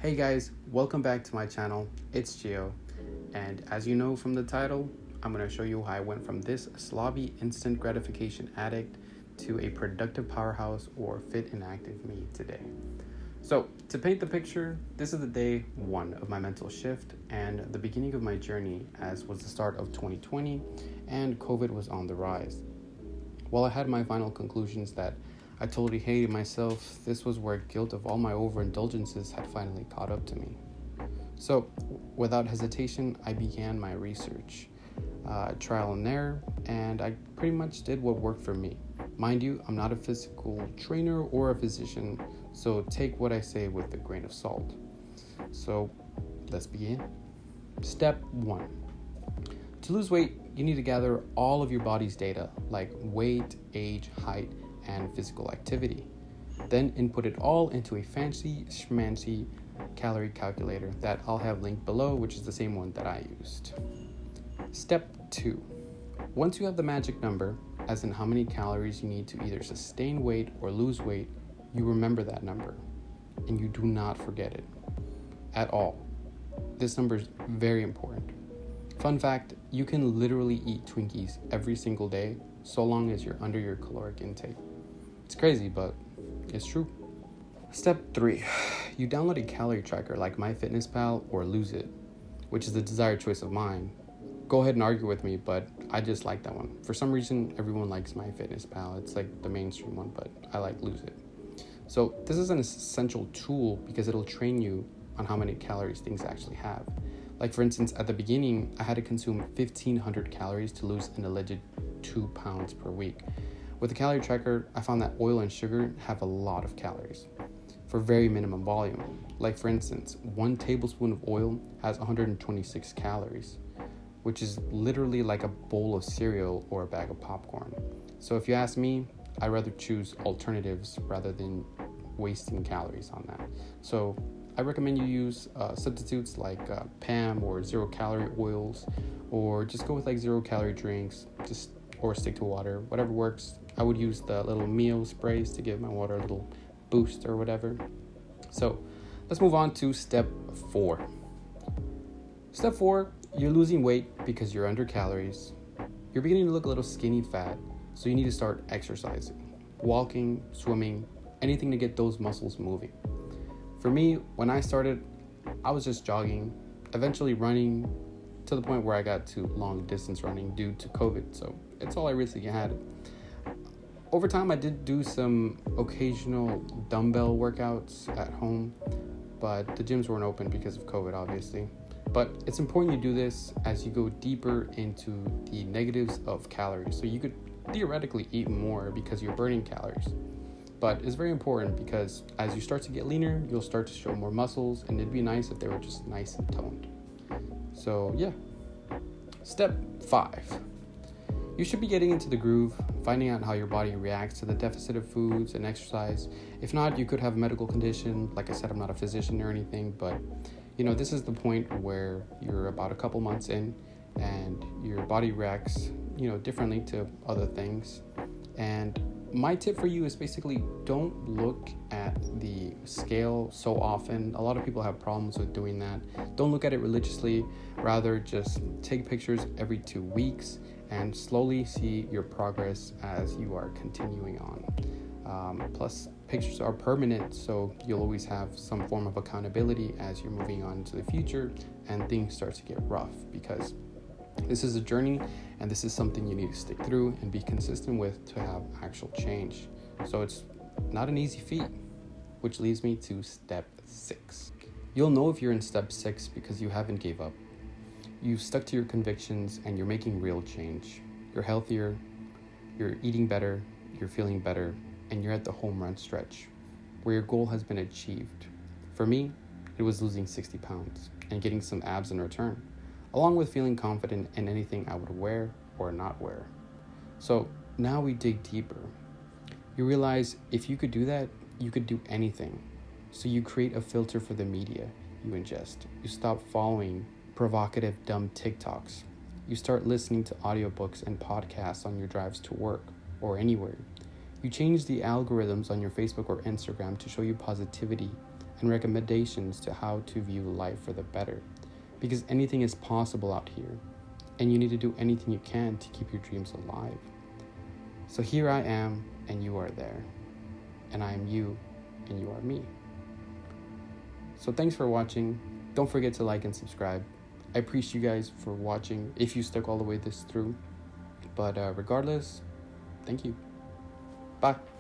Hey guys, welcome back to my channel. It's Gio, and as you know from the title, I'm going to show you how I went from this slobby instant gratification addict to a productive powerhouse or fit and active me today. So to paint the picture, this is the day one of my mental shift and the beginning of my journey, as was the start of 2020 and COVID was on the rise. While I had my final conclusions that I totally hated myself, this was where guilt of all my overindulgences had finally caught up to me. So, without hesitation, I began my research, trial and error, and I pretty much did what worked for me. Mind you, I'm not a physical trainer or a physician, so take what I say with a grain of salt. So, let's begin. Step 1. To lose weight, you need to gather all of your body's data, like weight, age, height, and physical activity. Then input it all into a fancy schmancy calorie calculator that I'll have linked below, which is the same one that I used. Step 2. Once you have the magic number, as in how many calories you need to either sustain weight or lose weight, you remember that number and you do not forget it at all. This number is very important. Fun fact, you can literally eat Twinkies every single day so long as you're under your caloric intake. It's crazy, but it's true. Step 3. You download a calorie tracker like MyFitnessPal or Lose It, which is the desired choice of mine. Go ahead and argue with me, but I just like that one. For some reason, everyone likes MyFitnessPal. It's like the mainstream one, but I like Lose It. So this is an essential tool because it'll train you on how many calories things actually have. Like for instance, at the beginning, I had to consume 1,500 calories to lose an alleged 2 pounds per week. With the calorie tracker, I found that oil and sugar have a lot of calories for very minimum volume. Like for instance, 1 tablespoon of oil has 126 calories, which is literally like a bowl of cereal or a bag of popcorn. So if you ask me, I'd rather choose alternatives rather than wasting calories on that. So I recommend you use substitutes like PAM or 0-calorie oils, or just go with like 0-calorie drinks, or stick to water, whatever works. I would use the little Mio sprays to give my water a little boost or whatever. So let's move on to step 4. Step 4, you're losing weight because you're under calories. You're beginning to look a little skinny fat, so you need to start exercising, walking, swimming, anything to get those muscles moving. For me, when I started, I was just jogging, eventually running to the point where I got to long distance running due to COVID. So it's all I really had. Over time, I did do some occasional dumbbell workouts at home, but the gyms weren't open because of COVID, obviously. But it's important you do this as you go deeper into the negatives of calories. So you could theoretically eat more because you're burning calories. But it's very important because as you start to get leaner, you'll start to show more muscles, and it'd be nice if they were just nice and toned. So yeah. Step 5. You should be getting into the groove, finding out how your body reacts to the deficit of foods and exercise. If not, you could have a medical condition. Like I said, I'm not a physician or anything, but this is the point where you're about a couple months in and your body reacts, differently to other things. And my tip for you is basically don't look at the scale so often. A lot of people have problems with doing that. Don't look at it religiously. Rather, just take pictures every 2 weeks and slowly see your progress as you are continuing on. Plus, pictures are permanent, so you'll always have some form of accountability as you're moving on into the future and things start to get rough, because this is a journey and this is something you need to stick through and be consistent with to have actual change. So it's not an easy feat, which leads me to step 6. You'll know if you're in step 6 because you haven't gave up. You've stuck to your convictions and you're making real change. You're healthier, you're eating better, you're feeling better, and you're at the home run stretch where your goal has been achieved. For me, it was losing 60 pounds and getting some abs in return, along with feeling confident in anything I would wear or not wear. So now we dig deeper. You realize if you could do that, you could do anything. So you create a filter for the media you ingest. You stop following provocative, dumb TikToks. You start listening to audiobooks and podcasts on your drives to work or anywhere. You change the algorithms on your Facebook or Instagram to show you positivity and recommendations to how to view life for the better. Because anything is possible out here, and you need to do anything you can to keep your dreams alive. So here I am, and you are there. And I am you, and you are me. So thanks for watching. Don't forget to like and subscribe. I appreciate you guys for watching if you stuck all the way this through. But regardless, thank you. Bye.